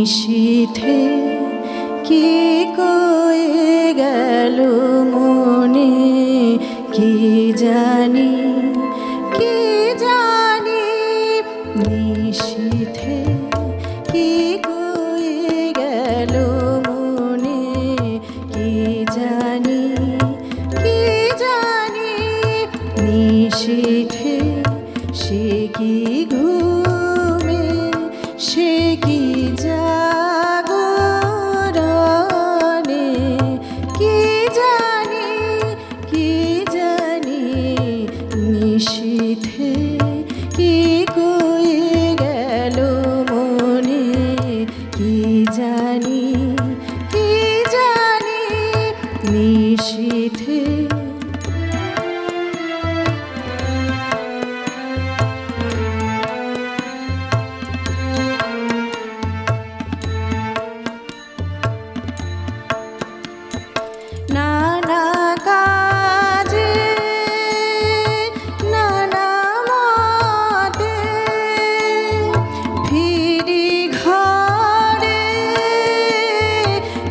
নিশীথে কি কয়ে গেল মনে কি জানি নিশীথে কি কয়ে গেল মনে কি জানি নিশীথে সে কি ঘুমে সে কি জাগরণে কি জানি নিশীথে কি কয়ে গেল মনে কি জানি নিশীথে নানা কাজে নানা মতে ফিরি ঘরে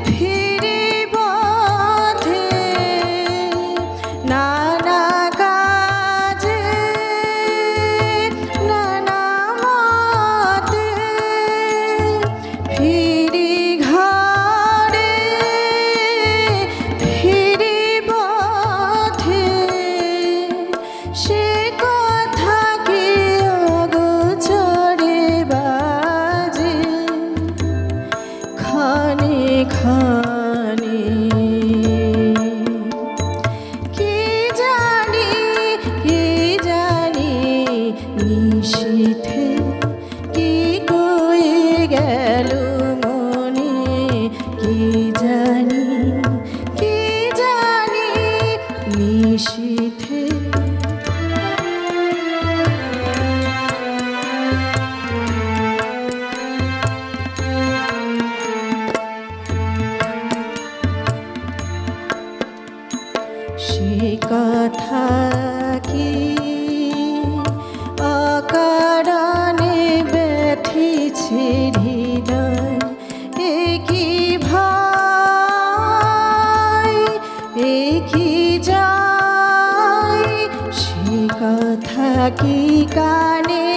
ফিরি পথে নানা কাজে নানা মতে ফিরি ঘরে ফিরি পথে সে কথা কি অগোচরে বাজে ক্ষণে ক্ষণে কি জানি নিশীথে কি কয়ে গেল মনে কি জানি নিশীথে সে কথা কি অকারণে ব্যথিছে হৃদয় একই ভয় একই জয় সে কথা কি কানে